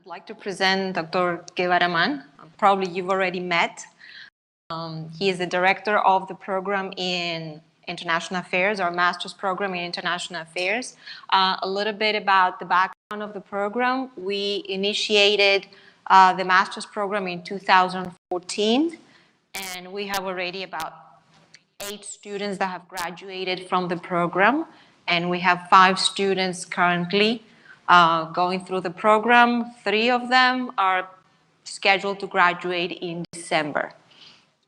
I'd like to present Dr. Guevara-Man. Probably you've already met. He is the director of the program in International Affairs, our master's program in International Affairs. A little bit about the background of the program. We initiated the master's program in 2014, and we have already about 8 students that have graduated from the program, and we have 5 students currently going through the program. 3 of them are scheduled to graduate in December.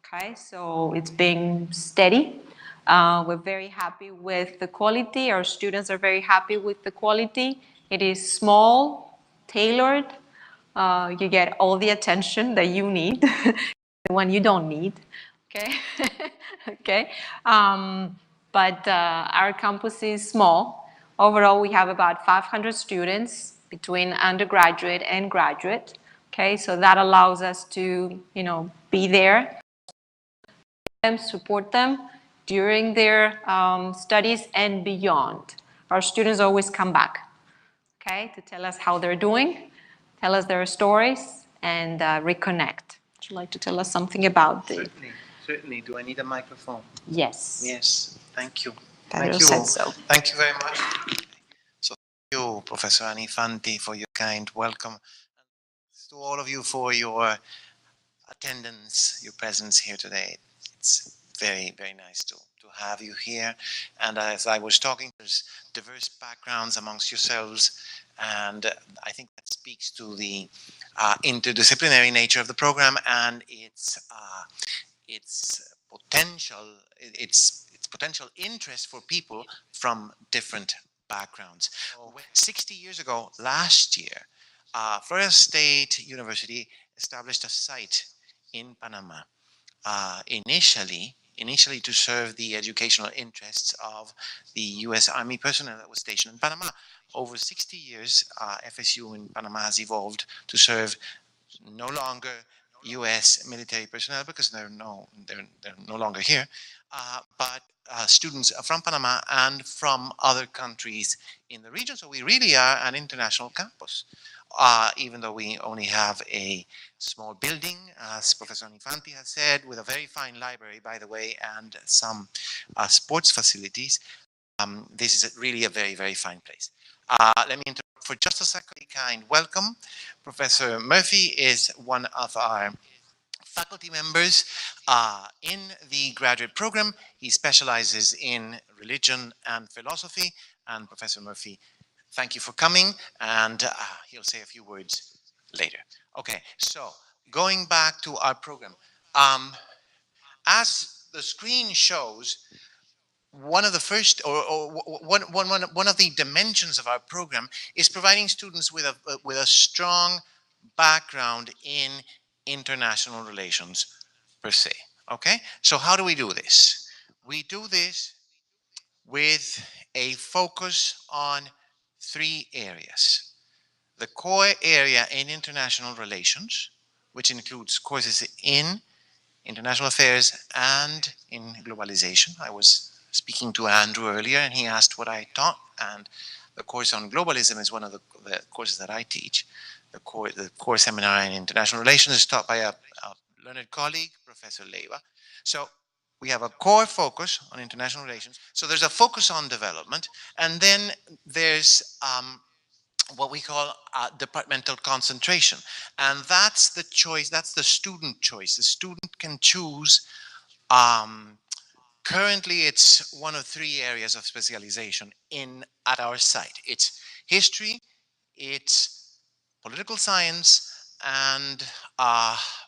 Okay, so it's been steady. We're very happy with the quality. Our students are very happy with the quality. It is small, tailored. You get all the attention that you need, the one you don't need. Okay, okay. But our campus is small. Overall, we have about 500 students between undergraduate and graduate. Okay, so that allows us to, be there, support them during their studies and beyond. Our students always come back, okay, to tell us how they're doing, tell us their stories, and reconnect. Would you like to tell us something about the... Certainly. Do I need a microphone? Yes. Yes. Thank you. Thank you. Said so. Thank you very much. So thank you, Professor Anifanti, for your kind welcome. To all of you for your attendance, your presence here today. It's very, very nice to have you here. And as I was talking, there's diverse backgrounds amongst yourselves, and I think that speaks to the interdisciplinary nature of the program and its potential interest for people from different backgrounds. 60 years ago, last year, Florida State University established a site in Panama, initially to serve the educational interests of the U.S. Army personnel that was stationed in Panama. Over 60 years, FSU in Panama has evolved to serve no longer U.S. military personnel because they're no longer here, but students from Panama and from other countries in the region. So we really are an international campus, even though we only have a small building, as Professor Anifanti has said, with a very fine library, by the way, and some sports facilities. This is really a very, very fine place. Let me interrupt for just a second. Kind welcome. Professor Murphy is one of our faculty members in the graduate program. He specializes in religion and philosophy. And Professor Murphy, thank you for coming, and he'll say a few words later. Okay, so going back to our program. As the screen shows, one of the first, or one of the dimensions of our program is providing students with a strong background in international relations per se. Okay, so how do we do this? We do this with a focus on 3 areas. The core area in international relations, which includes courses in international affairs and in globalization. I was speaking to Andrew earlier, and he asked what I taught, and the course on globalism is one of the courses that I teach. The core seminar in international relations is taught by a learned colleague, Professor Leiva. So we have a core focus on international relations. So there's a focus on development, and then there's what we call departmental concentration. And that's the choice, that's the student choice. The student can choose. Currently, it's one of 3 areas of specialization at our site. It's history, it's political science, and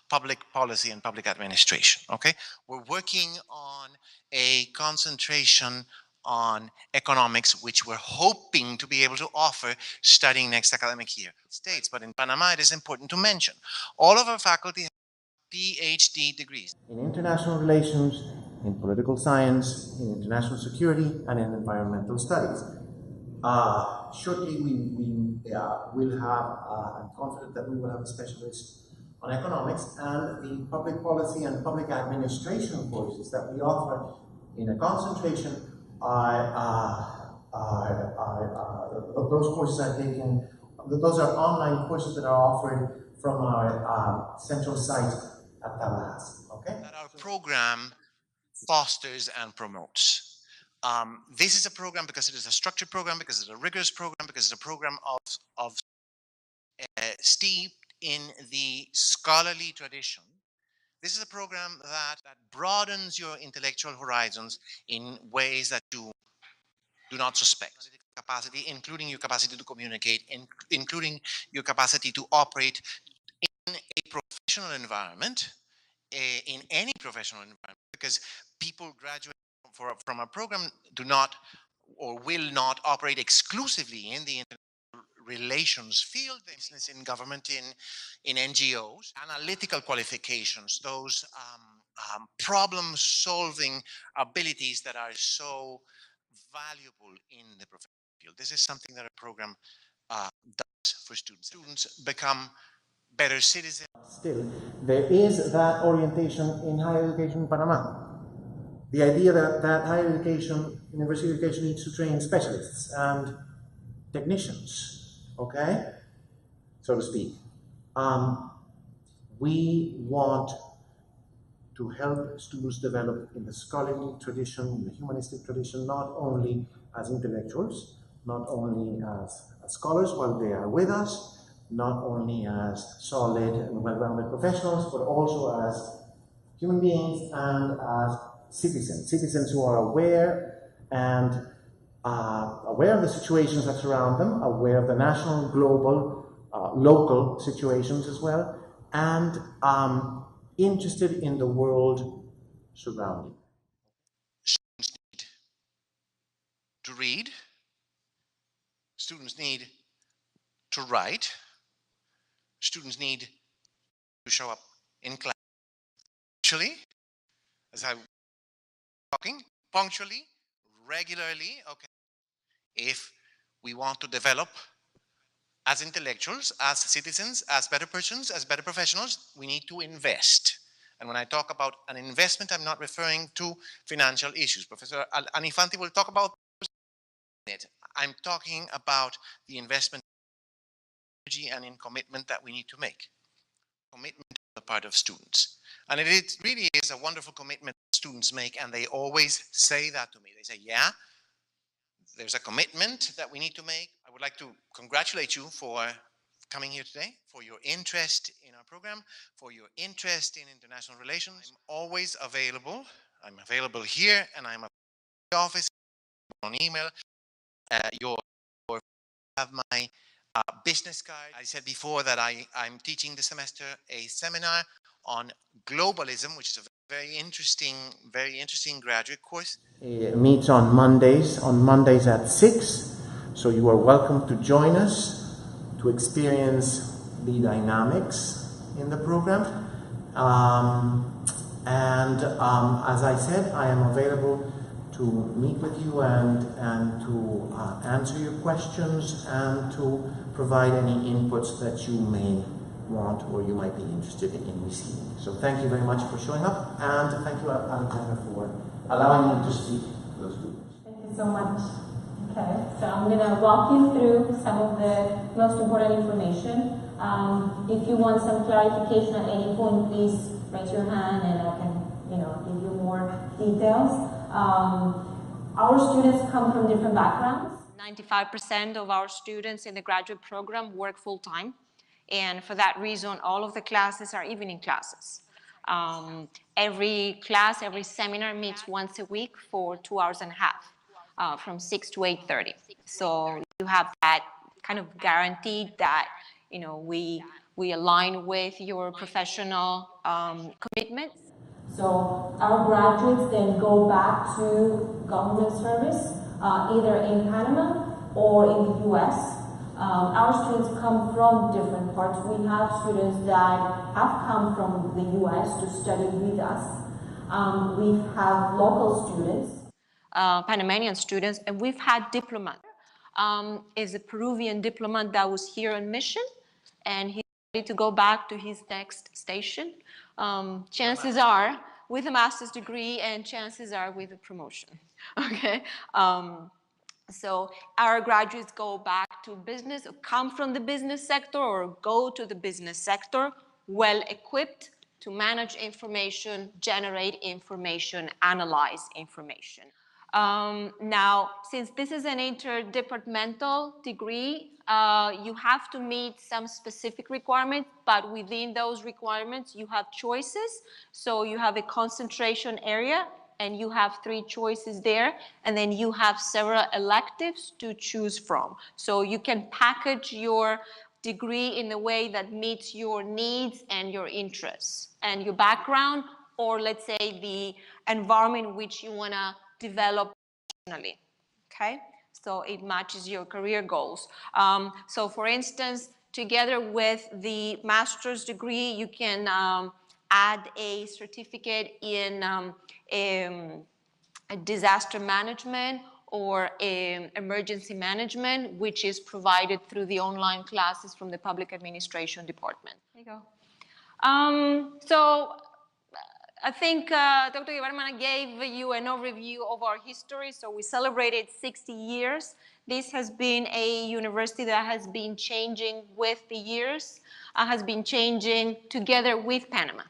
public policy and public administration. Okay, we're working on a concentration on economics, which we're hoping to be able to offer starting next academic year. States, but in Panama, it is important to mention all of our faculty have PhD degrees in international relations, in political science, in international security, and in environmental studies. Shortly, we will have, I'm confident that we will have a specialist on economics, and the public policy and public administration courses that we offer in a concentration are those courses are taken those are online courses that are offered from our central site at Tallahassee. Okay. That our program fosters and promotes. This is a program because it is a structured program, because it's a rigorous program, because it's a program of steeped in the scholarly tradition. This is a program that broadens your intellectual horizons in ways that you do not suspect. Capacity, including your capacity to communicate, including your capacity to operate in a professional environment, in any professional environment, because people graduate from a program do not or will not operate exclusively in the relations field, business, in government, in NGOs, analytical qualifications, those problem-solving abilities that are so valuable in the professional field. This is something that a program does for students. Students become better citizens. Still, there is that orientation in higher education in Panama. The idea that higher education, university education needs to train specialists and technicians, okay, so to speak. We want to help students develop in the scholarly tradition, in the humanistic tradition, not only as intellectuals, not only as scholars while they are with us, not only as solid and well-rounded professionals, but also as human beings and as citizens who are aware and aware of the situations that surround them, aware of the national, global, local situations as well, and interested in the world surrounding. Students need to read. Students need to write. Students need to show up in class punctually, as I'm talking, punctually, regularly. Okay. If we want to develop as intellectuals, as citizens, as better persons, as better professionals, we need to invest. And when I talk about an investment, I'm not referring to financial issues. Professor Anifanti will talk about it. I'm talking about the investment in energy and in commitment that we need to make. Commitment on the part of students. And it really is a wonderful commitment that students make, and they always say that to me. They say, yeah, there's a commitment that we need to make. I would like to congratulate you for coming here today, for your interest in our program, for your interest in international relations. I'm always available. I'm available here, and I'm at the office, on email. You have my business card. I said before that I'm teaching this semester a seminar on globalism, which is a very interesting graduate course. It meets on Mondays at 6. So you are welcome to join us to experience the dynamics in the program. As I said, I am available to meet with you and to answer your questions and to provide any inputs that you may want or you might be interested in receiving. So thank you very much for showing up, and thank you, Alexandra, for allowing me to speak to those students. Thank you so much. Okay, so I'm going to walk you through some of the most important information. If you want some clarification at any point, please raise your hand and I can, give you more details. Our students come from different backgrounds. 95% of our students in the graduate program work full-time. And for that reason, all of the classes are evening classes. Every class, every seminar meets once a week for 2 hours and a half, from 6 to 8:30. So you have that kind of guaranteed that, we align with your professional commitments. So our graduates then go back to government service, either in Panama or in the US. Our students come from different parts. We have students that have come from the US to study with us. We have local students. Panamanian students, and we've had diplomats. Is a Peruvian diplomat that was here on mission, and he's ready to go back to his next station. Chances are with a master's degree, and chances are with a promotion. Okay. So our graduates go back to business, or come from the business sector, or go to the business sector well equipped to manage information, generate information, analyze information. Now, since this is an interdepartmental degree, you have to meet some specific requirements, but within those requirements, you have choices. So you have a concentration area, and you have 3 choices there, and then you have several electives to choose from. So you can package your degree in a way that meets your needs and your interests and your background, or let's say the environment in which you want to develop professionally. Okay, so it matches your career goals. So for instance, together with the master's degree, you can add a certificate in a disaster management or emergency management, which is provided through the online classes from the Public Administration Department. There you go. So I think Dr. Guevara gave you an overview of our history. So we celebrated 60 years. This has been a university that has been changing with the years, has been changing together with Panama.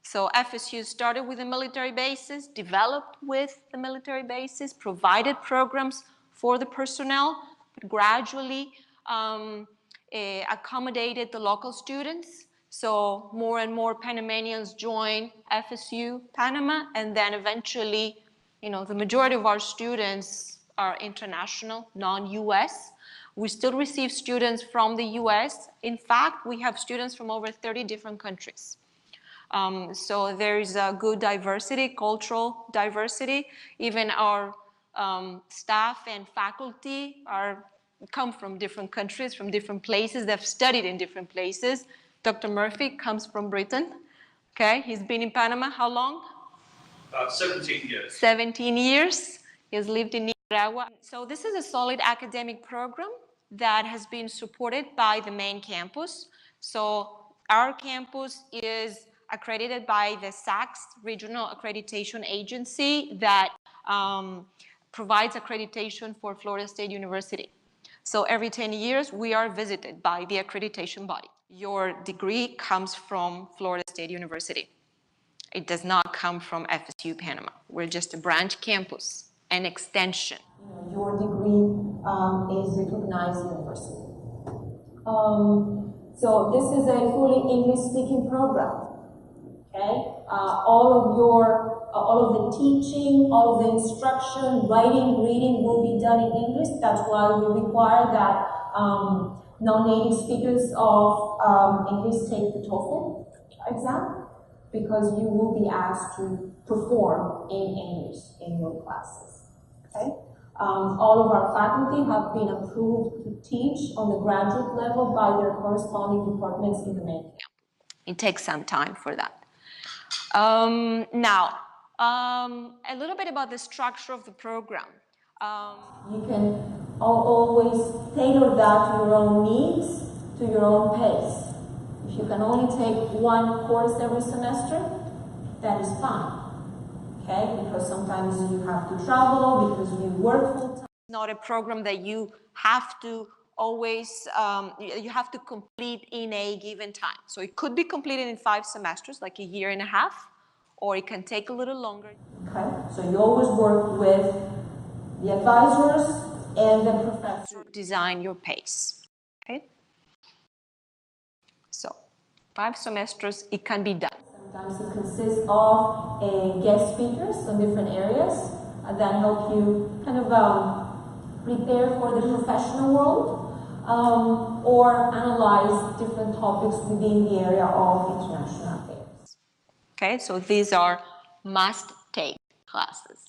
So FSU started with the military bases, developed with the military bases, provided programs for the personnel, but gradually accommodated the local students. So more and more Panamanians join FSU Panama, and then eventually, the majority of our students are international, non-US. We still receive students from the US. In fact, we have students from over 30 different countries. So there is a good diversity, cultural diversity. Even our staff and faculty come from different countries, from different places. They've studied in different places. Dr. Murphy comes from Britain. Okay, he's been in Panama how long? About 17 years. 17 years. He has lived in Nicaragua. So this is a solid academic program that has been supported by the main campus. So our campus is accredited by the SACS Regional Accreditation Agency that provides accreditation for Florida State University. So every 10 years, we are visited by the accreditation body. Your degree comes from Florida State University. It does not come from FSU Panama. We're just a branch campus, an extension. Your degree is recognized university. So this is a fully English-speaking program. Okay, all of the teaching, all of the instruction, writing, reading will be done in English. That's why we require that non-native speakers of English take the TOEFL exam, because you will be asked to perform in English in your classes. Okay, all of our faculty have been approved to teach on the graduate level by their corresponding departments in the main campus. It takes some time for that. Now, a little bit about the structure of the program. You can always tailor that to your own needs, to your own pace. If you can only take one course every semester, that is fine. Okay, because sometimes you have to travel, because you work full time. It's not a program that you have to always, you have to complete in a given time. So it could be completed in 5 semesters, like a year and a half, or it can take a little longer. Okay, so you always work with the advisors and the professors. To design your pace, okay? So 5 semesters, it can be done. Sometimes it consists of guest speakers on different areas that help you kind of prepare for the professional world, or analyze different topics within the area of international affairs. Okay, so these are must-take classes.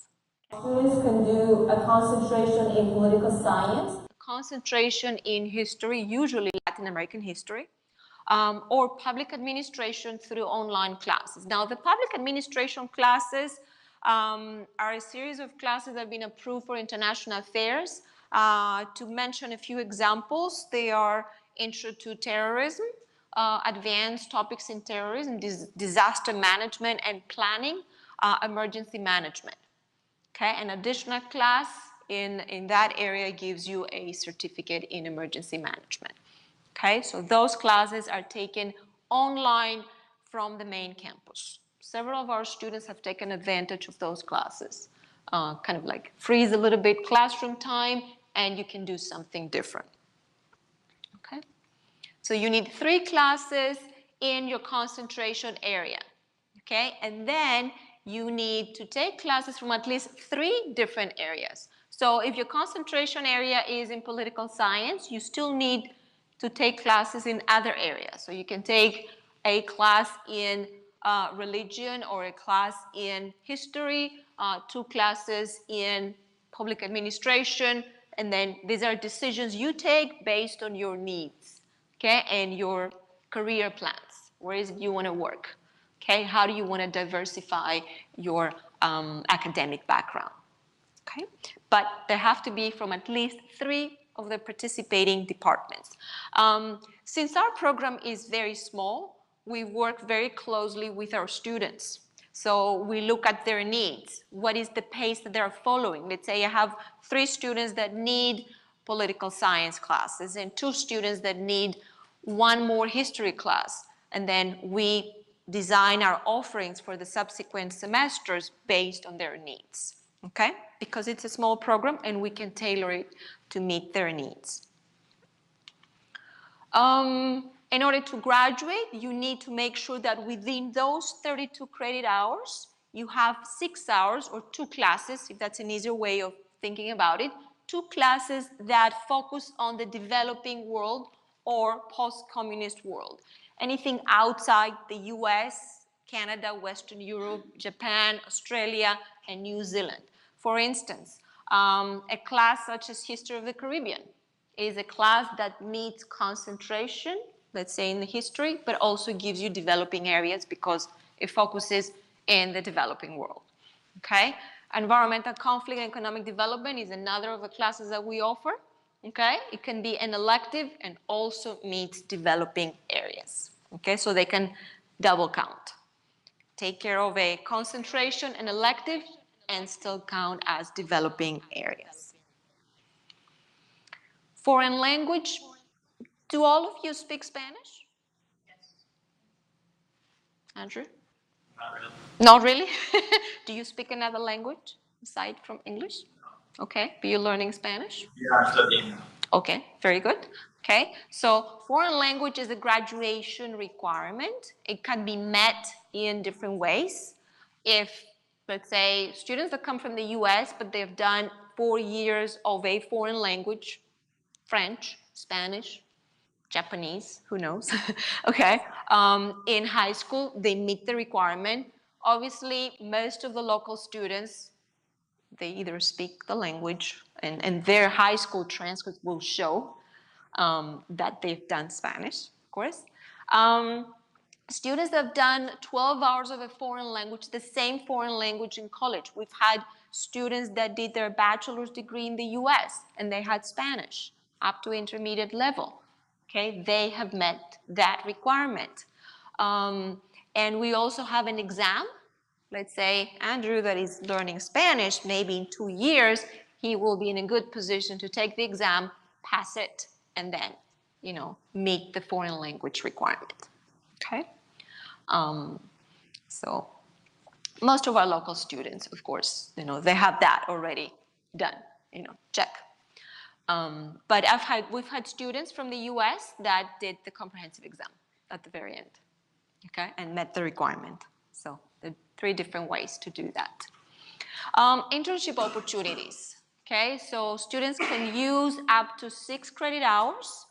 Students can do a concentration in political science. Concentration in history, usually Latin American history, or public administration through online classes. Now, the public administration classes are a series of classes that have been approved for international affairs. To mention a few examples, they are Intro to Terrorism, Advanced Topics in Terrorism, Disaster Management and Planning, Emergency Management. Okay, an additional class in that area gives you a certificate in emergency management. Okay, so those classes are taken online from the main campus. Several of our students have taken advantage of those classes. Kind of like freeze a little bit classroom time and you can do something different. Okay, so you need 3 classes in your concentration area. Okay, and then you need to take classes from at least 3 different areas. So if your concentration area is in political science, you still need to take classes in other areas. So you can take a class in religion or a class in history, 2 classes in public administration, and then these are decisions you take based on your needs, okay, and your career plans. Where is it you want to work? Okay, how do you want to diversify your academic background? Okay, but they have to be from at least 3 of the participating departments. Since our program is very small, we work very closely with our students. So we look at their needs. What is the pace that they're following? Let's say I have 3 students that need political science classes and 2 students that need 1 more history class. And then we design our offerings for the subsequent semesters based on their needs. Okay? Because it's a small program and we can tailor it to meet their needs. In order to graduate, you need to make sure that within those 32 credit hours, you have 6 hours or 2 classes, if that's an easier way of thinking about it, 2 classes that focus on the developing world or post-communist world. Anything outside the US, Canada, Western Europe, Japan, Australia, and New Zealand. For instance, a class such as History of the Caribbean is a class that meets concentration, let's say in the history, but also gives you developing areas because it focuses in the developing world. Okay? Environmental conflict and economic development is another of the classes that we offer. Okay? It can be an elective and also meets developing areas. Okay? So they can double count. Take care of a concentration and elective and still count as developing areas. Foreign language. Do all of you speak Spanish? Yes. Andrew? Not really. Not really? Do you speak another language aside from English? No. Okay, but you're learning Spanish? Yeah, I'm studying now. Okay, very good. Okay, so foreign language is a graduation requirement. It can be met in different ways. If, let's say, students that come from the US, but they've done 4 years of a foreign language, French, Spanish, Japanese, who knows, okay, in high school, they meet the requirement. Obviously, most of the local students, they either speak the language and their high school transcripts will show that they've done Spanish, of course. Students that have done 12 hours of a foreign language, the same foreign language in college. We've had students that did their bachelor's degree in the US and they had Spanish up to intermediate level. Okay, they have met that requirement. And we also have an exam. Let's say Andrew that is learning Spanish, maybe in 2 years, he will be in a good position to take the exam, pass it, and then, you know, meet the foreign language requirement. Okay? So most of our local students, of course, you know, they have that already done, you know, check. But we've had students from the US that did the comprehensive exam at the very end, okay, and met the requirement. So there are 3 different ways to do that. Internship opportunities, okay, so students can use up to 6 credit hours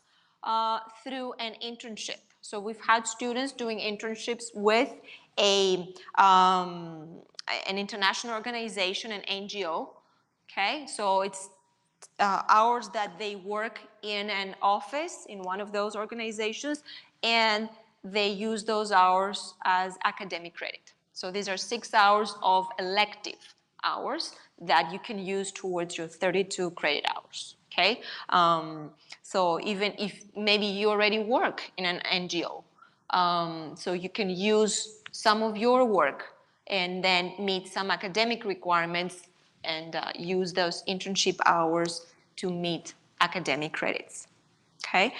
through an internship. So we've had students doing internships with an international organization, an NGO, okay, so it's hours that they work in an office in one of those organizations, and they use those hours as academic credit. So these are 6 hours of elective hours that you can use towards your 32 credit hours, okay? So even if maybe you already work in an NGO, so you can use some of your work and then meet some academic requirements and use those internship hours to meet academic credits. Okay.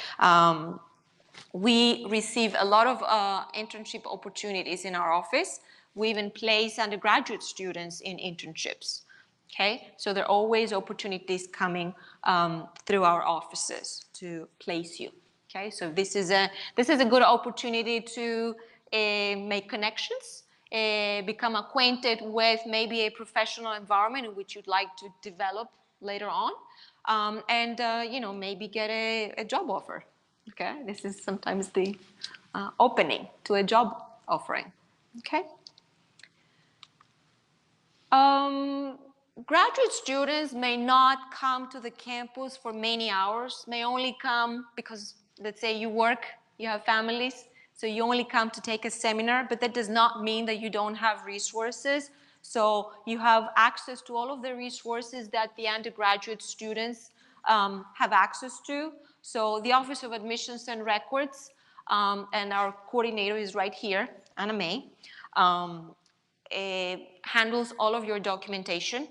We receive a lot of internship opportunities in our office. We even place undergraduate students in internships. Okay, so there are always opportunities coming through our offices to place you. Okay, so this is a good opportunity to make connections, become acquainted with maybe a professional environment in which you'd like to develop later on, and you know, maybe get a job offer. Okay, this is sometimes the opening to a job offering. Okay. Graduate students may not come to the campus for many hours, may only come because, let's say, you work, you have families, so you only come to take a seminar, but that does not mean that you don't have resources. So you have access to all of the resources that the undergraduate students have access to. So the Office of Admissions and Records, and our coordinator is right here, Anna May, handles all of your documentation,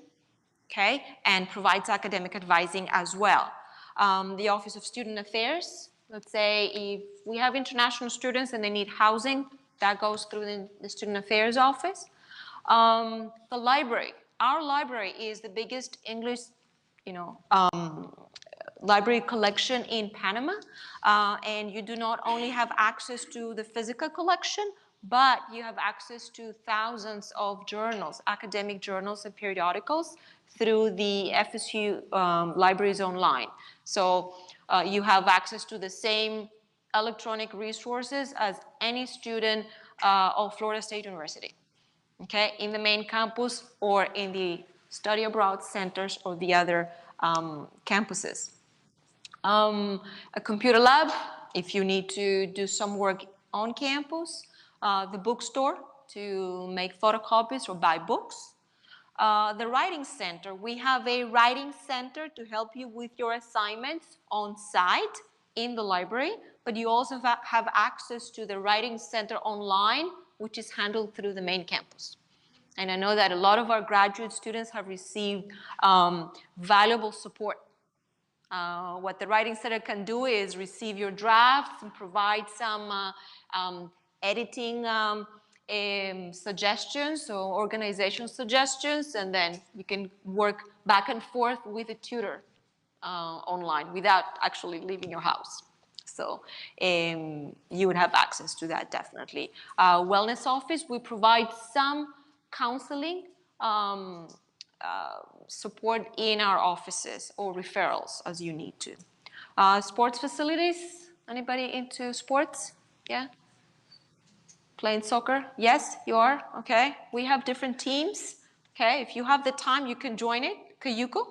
okay, and provides academic advising as well. The Office of Student Affairs, let's say if we have international students and they need housing, that goes through the Student Affairs Office. The library, our library is the biggest English, you know, library collection in Panama, and you do not only have access to the physical collection, but you have access to thousands of journals, academic journals and periodicals through the FSU libraries online. So you have access to the same electronic resources as any student of Florida State University, okay, in the main campus or in the study abroad centers or the other campuses. A computer lab, if you need to do some work on campus, the bookstore to make photocopies or buy books. The writing center, we have a writing center to help you with your assignments on site in the library, but you also have access to the writing center online, which is handled through the main campus. And I know that a lot of our graduate students have received valuable support. What the writing center can do is receive your drafts and provide some editing suggestions or organization suggestions, and then you can work back and forth with a tutor online without actually leaving your house. So you would have access to that, definitely. Wellness office, we provide some counseling support in our offices or referrals as you need to. Sports facilities, anybody into sports? Yeah? Playing soccer? Yes, you are? Okay. We have different teams. Okay, if you have the time, you can join it. Cayuco?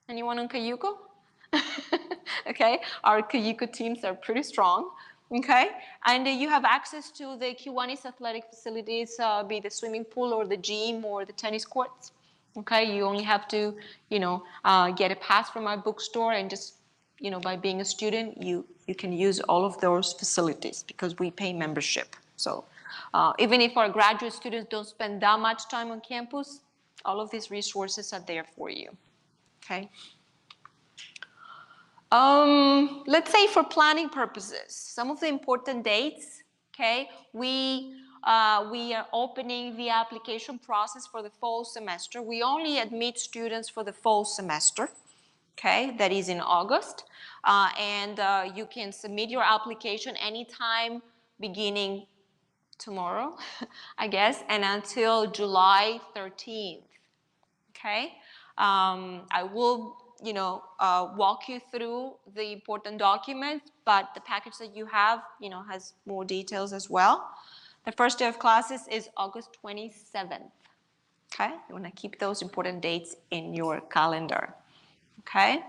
Anyone on Cayuco? Okay, our Cayuco teams are pretty strong. Okay, and you have access to the Kiwanis athletic facilities, be the swimming pool or the gym or the tennis courts. Okay, you only have to, you know, get a pass from our bookstore, and just, you know, by being a student, you can use all of those facilities because we pay membership. So even if our graduate students don't spend that much time on campus, all of these resources are there for you. Okay. Let's say for planning purposes, some of the important dates, okay, we are opening the application process for the fall semester. We only admit students for the fall semester, okay, that is in August, and you can submit your application anytime beginning tomorrow, I guess, and until July 13th, okay? I will, you know, walk you through the important documents, but the package that you have, you know, has more details as well. The first day of classes is August 27th, okay? You wanna keep those important dates in your calendar, okay?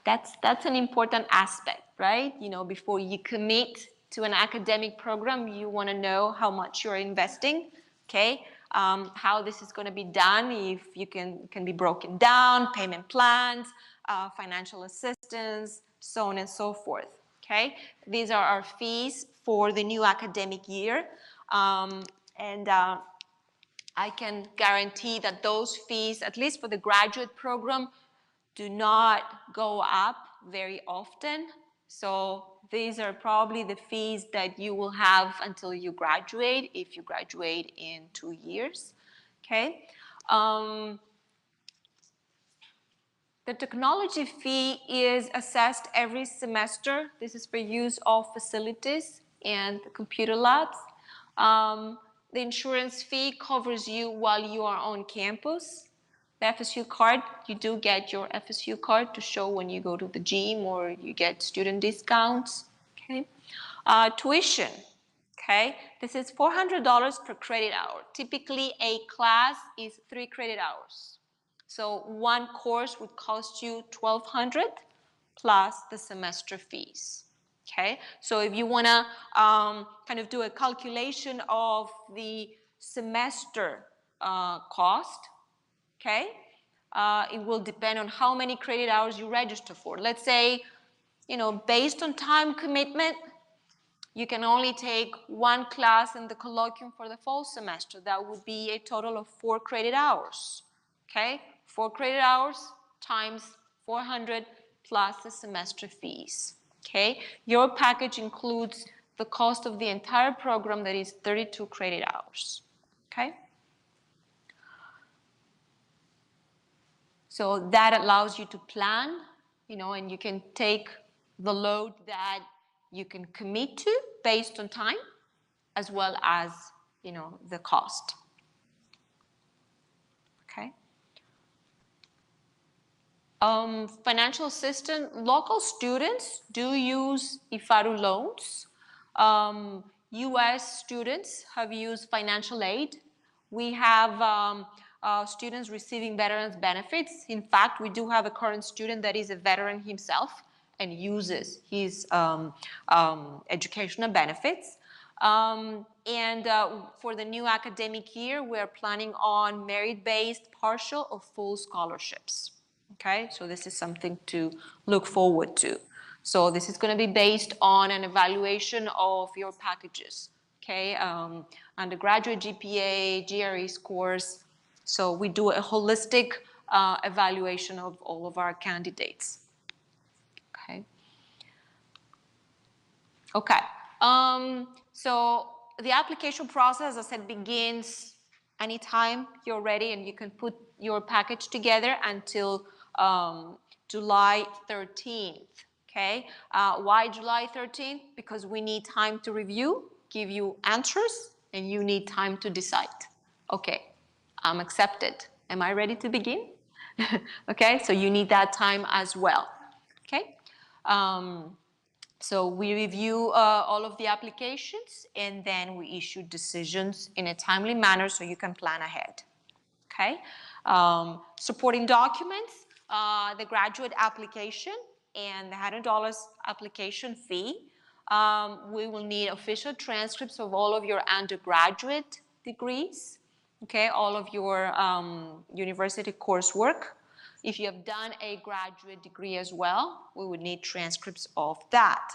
That's an important aspect, right? You know, before you commit to an academic program, you wanna know how much you're investing, okay? How this is going to be done, if you can be broken down, payment plans, financial assistance, so on and so forth, okay? These are our fees for the new academic year. And I can guarantee that those fees, at least for the graduate program, do not go up very often. So these are probably the fees that you will have until you graduate, if you graduate in 2 years, okay? The technology fee is assessed every semester. This is for use of facilities and computer labs. The insurance fee covers you while you are on campus. The FSU card, you do get your FSU card to show when you go to the gym or you get student discounts, okay? Tuition, okay? This is $400 per credit hour. Typically, a class is 3 credit hours. So one course would cost you $1,200 plus the semester fees. Okay, so if you want to kind of do a calculation of the semester cost, okay, it will depend on how many credit hours you register for. Let's say, you know, based on time commitment, you can only take one class in the colloquium for the fall semester. That would be a total of 4 credit hours. Okay, 4 credit hours times 400 plus the semester fees. Okay, your package includes the cost of the entire program, that is 32 credit hours. Okay, so that allows you to plan, you know, and you can take the load that you can commit to based on time, as well as, you know, the cost. Okay. Financial assistance, local students do use IFARU loans. US students have used financial aid. We have students receiving veterans benefits. In fact, we do have a current student that is a veteran himself and uses his educational benefits. For the new academic year, we're planning on merit-based partial or full scholarships. Okay, so this is something to look forward to. So this is going to be based on an evaluation of your packages, okay, undergraduate GPA, GRE scores. So we do a holistic evaluation of all of our candidates. Okay. Okay. So the application process, as I said, begins anytime you're ready, and you can put your package together until July 13th. Okay. Why July 13th? Because we need time to review, give you answers, and you need time to decide. Okay, I'm accepted. Am I ready to begin? Okay, so you need that time as well. Okay. So we review all of the applications, and then we issue decisions in a timely manner so you can plan ahead. Okay. Supporting documents, the graduate application and the $100 application fee. We will need official transcripts of all of your undergraduate degrees, okay, all of your university coursework. If you have done a graduate degree as well, we would need transcripts of that.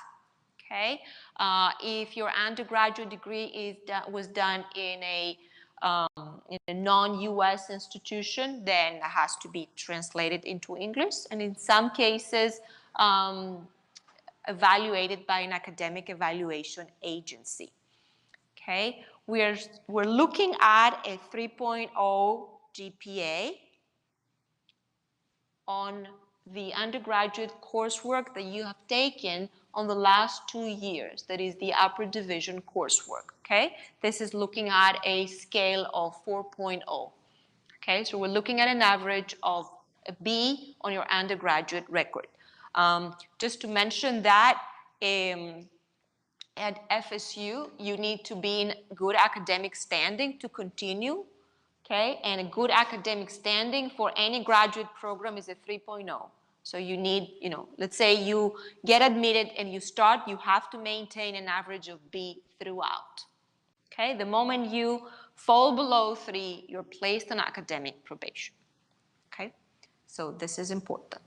Okay. If your undergraduate degree was done in a non-US institution, then it has to be translated into English, and in some cases evaluated by an academic evaluation agency. Okay, we're looking at a 3.0 GPA on the undergraduate coursework that you have taken on the last 2 years, that is the upper division coursework, okay? This is looking at a scale of 4.0, okay? So we're looking at an average of a B on your undergraduate record. Just to mention that at FSU, you need to be in good academic standing to continue, okay? And a good academic standing for any graduate program is a 3.0. So you need, you know, let's say you get admitted and you start, you have to maintain an average of B throughout, okay? The moment you fall below 3, you're placed on academic probation, okay? So this is important.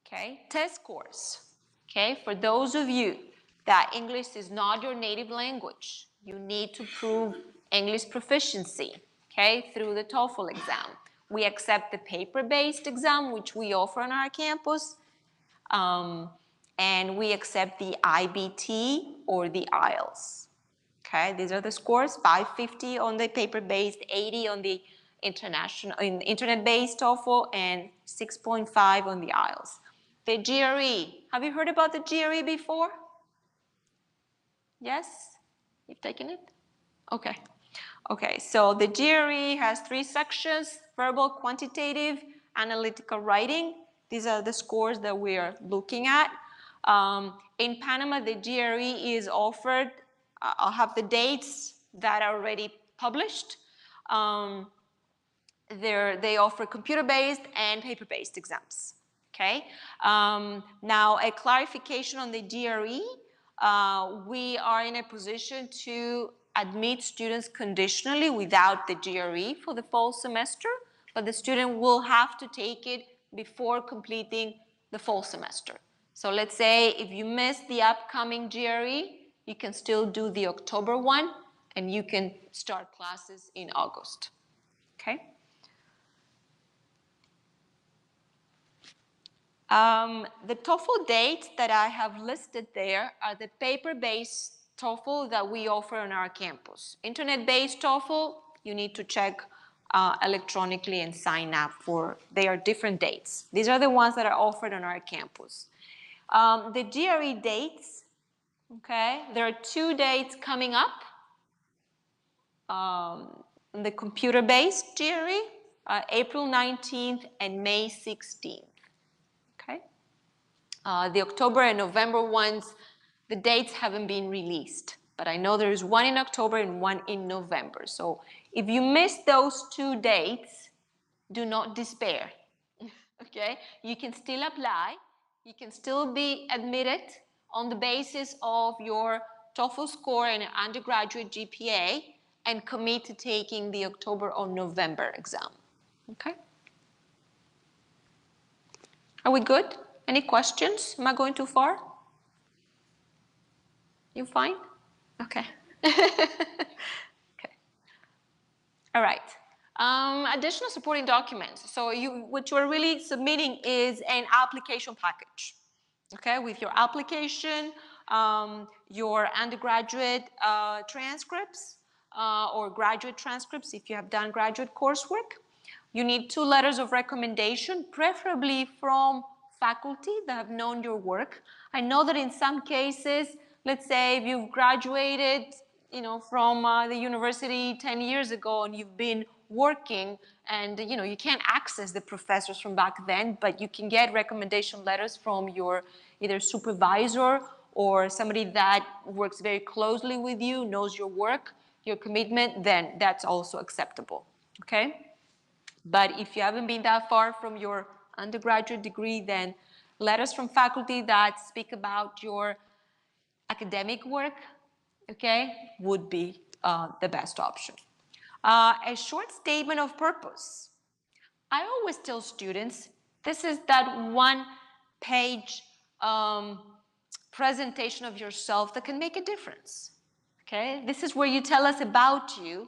Okay, test scores. Okay, for those of you that English is not your native language, you need to prove English proficiency, okay, through the TOEFL exam. We accept the paper-based exam, which we offer on our campus, and we accept the IBT or the IELTS. Okay, these are the scores: 550 on the paper-based, 80 on the internet-based TOEFL, and 6.5 on the IELTS. The GRE, have you heard about the GRE before? Yes? You've taken it? Okay. Okay, so the GRE has 3 sections: verbal, quantitative, analytical writing. These are the scores that we are looking at. In Panama, the GRE is offered, I'll have the dates that are already published. They offer computer-based and paper-based exams. Okay. Now, a clarification on the GRE. We are in a position to admit students conditionally without the GRE for the fall semester, but the student will have to take it before completing the fall semester. So let's say if you miss the upcoming GRE, you can still do the October one, and you can start classes in August. Okay. The TOEFL dates that I have listed there are the paper-based TOEFL that we offer on our campus. Internet-based TOEFL, you need to check electronically and sign up for. They are different dates. These are the ones that are offered on our campus. The GRE dates, okay, there are 2 dates coming up. The computer-based GRE, April 19th and May 16th. Okay. The October and November ones, the dates haven't been released, but I know there is one in October and one in November. So if you miss those 2 dates, do not despair. Okay, you can still apply. You can still be admitted on the basis of your TOEFL score and undergraduate GPA, and commit to taking the October or November exam. Okay. Are we good? Any questions? Am I going too far? You fine? Okay. Okay. All right. Additional supporting documents. So what you're really submitting is an application package. Okay, with your application, your undergraduate transcripts or graduate transcripts if you have done graduate coursework. You need 2 letters of recommendation, preferably from faculty that have known your work. I know that in some cases, let's say if you've graduated, from the university 10 years ago and you've been working, and you can't access the professors from back then, but you can get recommendation letters from your either supervisor or somebody that works very closely with you, knows your work, your commitment, then that's also acceptable. Okay? But if you haven't been that far from your undergraduate degree, then letters from faculty that speak about your academic work, okay, would be the best option. A short statement of purpose. I always tell students, this is that 1-page presentation of yourself that can make a difference. Okay, this is where you tell us about you,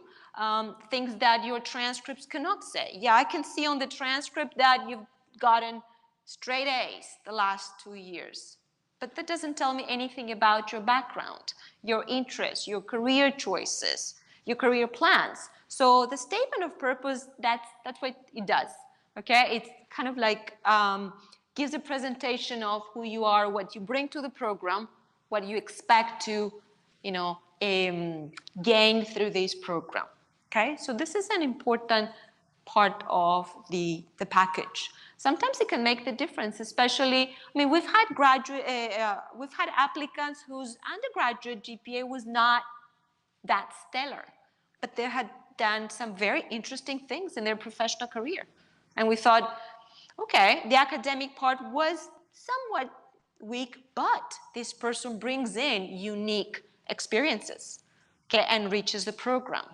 things that your transcripts cannot say. Yeah, I can see on the transcript that you've gotten straight A's the last 2 years, but that doesn't tell me anything about your background, your interests, your career choices, your career plans. So the statement of purpose, that's what it does. Okay, it's kind of like gives a presentation of who you are, what you bring to the program, what you expect to, gain through this program. Okay, so this is an important part of the package. Sometimes it can make the difference, especially, we've had applicants whose undergraduate GPA was not that stellar, but they had done some very interesting things in their professional career. And we thought, okay, the academic part was somewhat weak, but this person brings in unique experiences, okay, and reaches the program.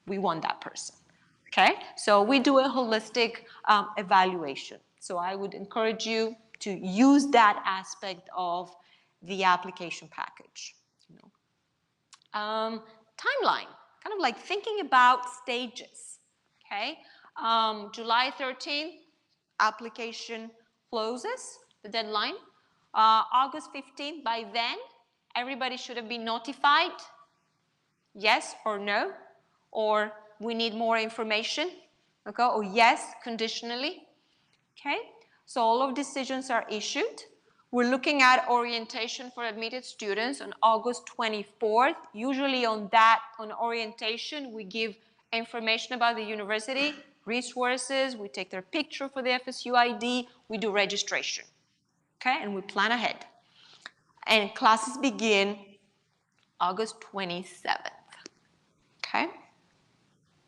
We want that person, okay? So we do a holistic evaluation. So I would encourage you to use that aspect of the application package. Timeline. kind of like thinking about stages, okay? July 13th, application closes, the deadline. August 15th, by then, everybody should have been notified, yes or no, or we need more information, okay, or yes, conditionally, okay? So all of decisions are issued. We're looking at orientation for admitted students on August 24th. Usually on orientation, we give information about the university, resources, we take their picture for the FSU ID, we do registration, okay, and we plan ahead. And classes begin August 27th, okay?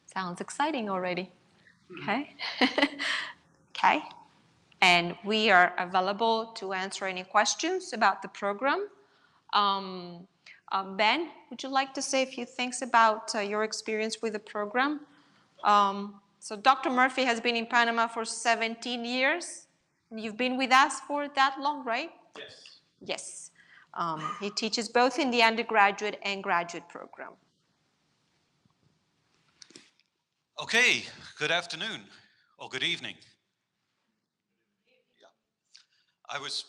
Sounds exciting already, okay? Okay. And we are available to answer any questions about the program. Ben, would you like to say a few things about your experience with the program? So Dr. Murphy has been in Panama for 17 years. You've been with us for that long, right? Yes. Yes. He teaches both in the undergraduate and graduate program. Okay, good afternoon or good evening. I was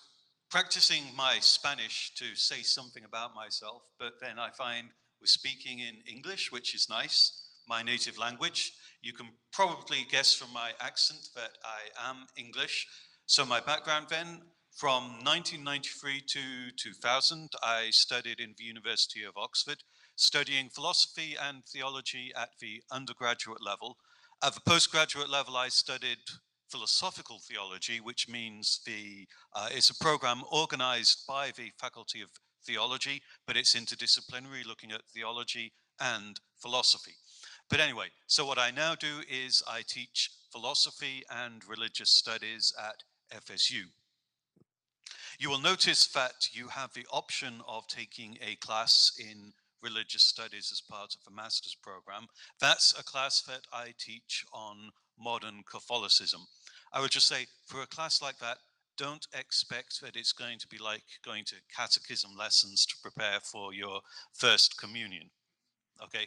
practicing my Spanish to say something about myself, but then I find we're speaking in English, which is nice, my native language. You can probably guess from my accent that I am English. So my background then, from 1993 to 2000, I studied in the University of Oxford, studying philosophy and theology at the undergraduate level. At the postgraduate level, I studied philosophical theology, which means it's a program organized by the Faculty of Theology, but it's interdisciplinary, looking at theology and philosophy. But anyway, so what I now do is I teach philosophy and religious studies at FSU. You will notice that you have the option of taking a class in religious studies as part of a master's program. That's a class that I teach on modern Catholicism. I would just say, for a class like that, don't expect that it's going to be like going to catechism lessons to prepare for your first communion. Okay,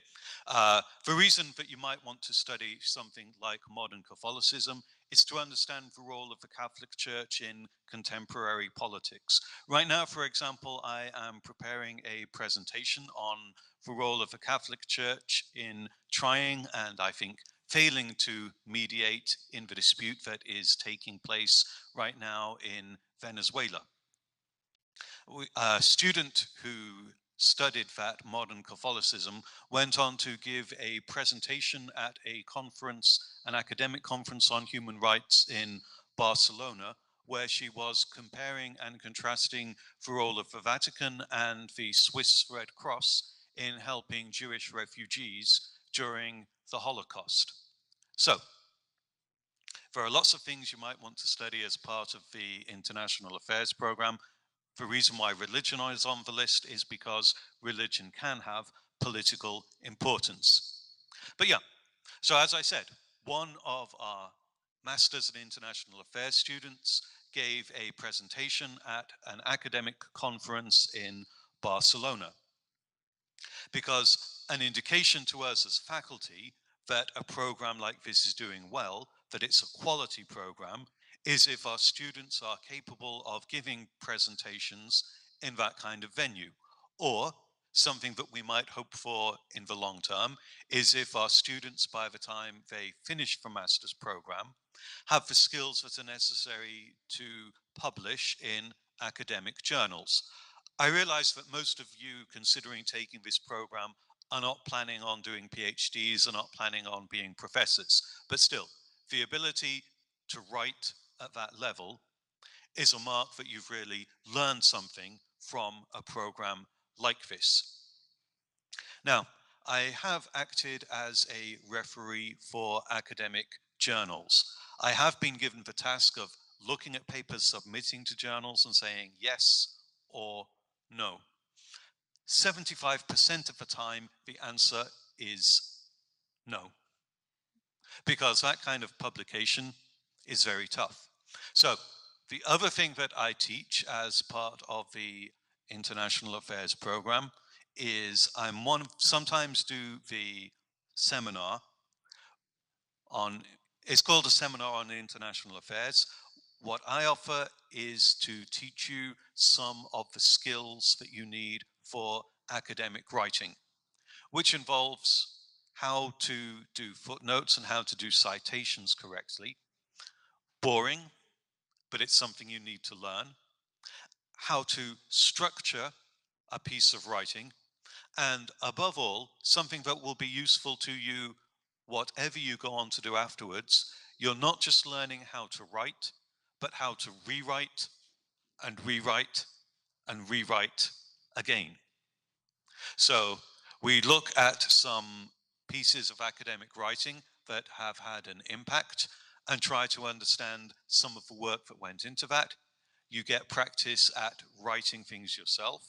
the reason that you might want to study something like modern Catholicism is to understand the role of the Catholic Church in contemporary politics. Right now, for example, I am preparing a presentation on the role of the Catholic Church in trying, and I think failing to mediate in the dispute that is taking place right now in Venezuela. A student who studied that modern Catholicism went on to give a presentation at a conference, an academic conference on human rights in Barcelona, where she was comparing and contrasting the role of the Vatican and the Swiss Red Cross in helping Jewish refugees during the Holocaust. So, there are lots of things you might want to study as part of the International Affairs program. The reason why religion is on the list is because religion can have political importance. But yeah, so as I said, one of our Masters in International Affairs students gave a presentation at an academic conference in Barcelona. Because an indication to us as faculty that a program like this is doing well, that it's a quality program, is if our students are capable of giving presentations in that kind of venue. Or something that we might hope for in the long term is if our students, by the time they finish the master's program, have the skills that are necessary to publish in academic journals. I realize that most of you considering taking this program are not planning on doing PhDs, are not planning on being professors, but still, the ability to write at that level is a mark that you've really learned something from a program like this. Now, I have acted as a referee for academic journals. I have been given the task of looking at papers submitting to journals and saying yes or no. 75% of the time, the answer is no, because that kind of publication is very tough. So the other thing that I teach as part of the International Affairs program is sometimes do the seminar on, it's called a seminar on international affairs. What I offer is to teach you some of the skills that you need for academic writing, which involves how to do footnotes and how to do citations correctly. Boring, but it's something you need to learn. How to structure a piece of writing, and above all, something that will be useful to you whatever you go on to do afterwards. You're not just learning how to write, but how to rewrite and rewrite and rewrite again. So we look at some pieces of academic writing that have had an impact and try to understand some of the work that went into that. You get practice at writing things yourself,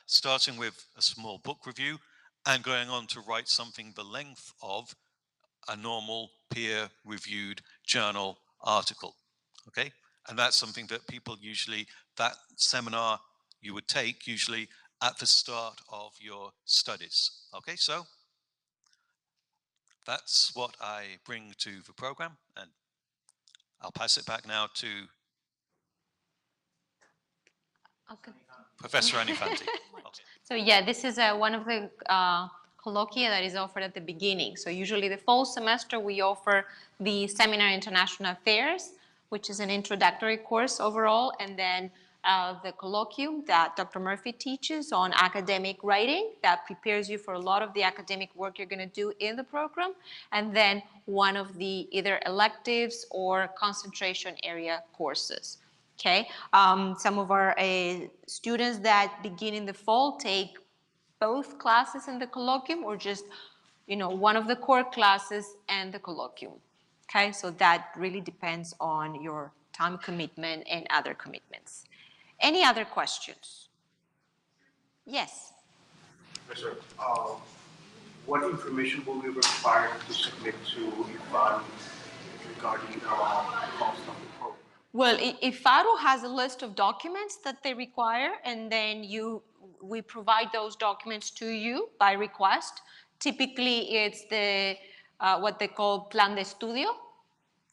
starting with a small book review and going on to write something the length of a normal peer-reviewed journal article, okay? And that's something that people usually, that seminar you would take usually at the start of your studies, okay? So that's what I bring to the program, and I'll pass it back now to Okay. Professor Anifanti. Okay. So yeah, this is one of the colloquia that is offered at the beginning. So usually the fall semester we offer the Seminar International Affairs, which is an introductory course overall, and then the colloquium that Dr. Murphy teaches on academic writing that prepares you for a lot of the academic work you're going to do in the program, and then one of the either electives or concentration area courses. Okay, some of our students that begin in the fall take both classes in the colloquium or just, one of the core classes and the colloquium. Okay, so that really depends on your time commitment and other commitments. Any other questions? Yes. Professor, what information will be required to submit to IFARU regarding the cost of the program? Well, IFARU has a list of documents that they require, and then we provide those documents to you by request. Typically, it's the what they call plan de estudio.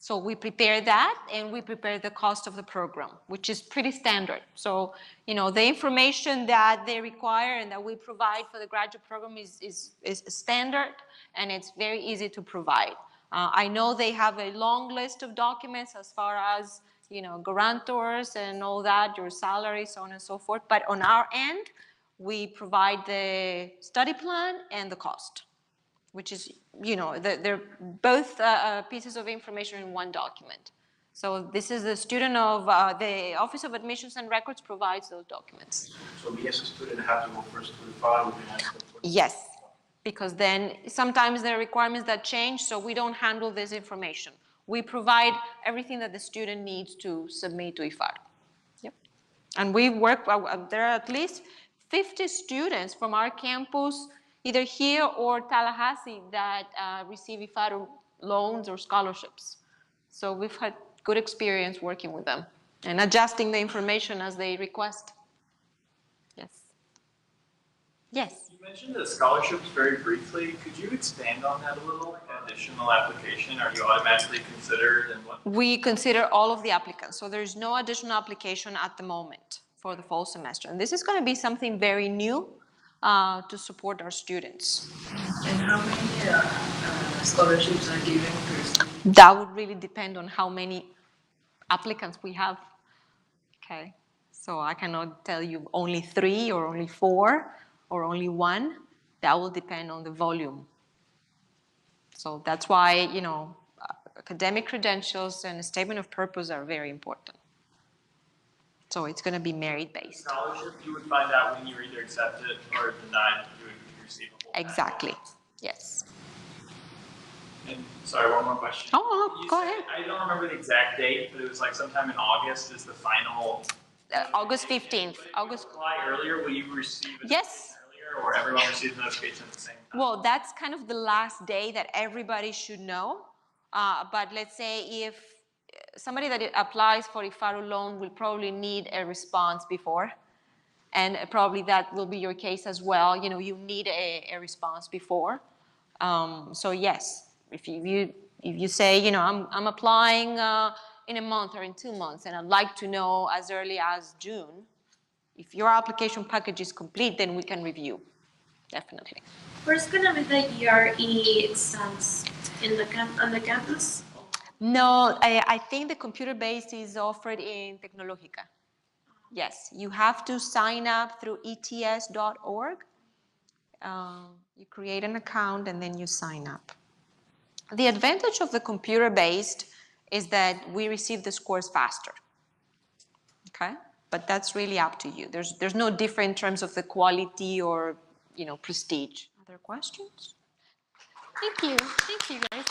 So we prepare that, and we prepare the cost of the program, which is pretty standard. So, the information that they require and that we provide for the graduate program is standard, and it's very easy to provide. I know they have a long list of documents as far as, guarantors and all that, your salary, so on and so forth. But on our end, we provide the study plan and the cost, which is, they're both pieces of information in one document. So this is the student of, the Office of Admissions and Records provides those documents. So me as a student have to go first to IFARU and ask them for Yes, because then sometimes there are requirements that change, so we don't handle this information. We provide everything that the student needs to submit to IFARU. Yep. And we work, there are at least 50 students from our campus, either here or Tallahassee, that receive IFARU loans or scholarships. So we've had good experience working with them and adjusting the information as they request. Yes. Yes. You mentioned the scholarships very briefly. Could you expand on that a little? Additional application, are you automatically considered, and what? We consider all of the applicants, so there's no additional application at the moment for the fall semester. And this is going to be something very new to support our students. And how many scholarships are given per student? That would really depend on how many applicants we have. Okay, so I cannot tell you only 3 or only 4 or only 1. That will depend on the volume. So that's why, academic credentials and a statement of purpose are very important. So it's going to be merit-based. Scholarship, you would find out when you either accept it or denied, you would receive a whole Exactly, package. yes. And sorry, one more question. Oh, You go said- ahead. I don't remember the exact date, but it was like sometime in August is the final. August 15th. But if August. you apply earlier, will you receive a Yes. notification earlier, or everyone receives notification at the same time? Well, that's kind of the last day that everybody should know. But let's say if somebody that applies for IFARU loan will probably need a response before. And probably that will be your case as well. You know, you need a response before. So yes, if you say, you know, I'm applying in a month or in 2 months, and I'd like to know as early as June, if your application package is complete, then we can review, definitely. Where's gonna be the ERE exams on the campus? No, I think the computer-based is offered in Tecnológica. Yes, you have to sign up through ets.org. You create an account and then you sign up. The advantage of the computer-based is that we receive the scores faster. Okay, but that's really up to you. There's no difference in terms of the quality or, you know, prestige. Other questions? Thank you guys.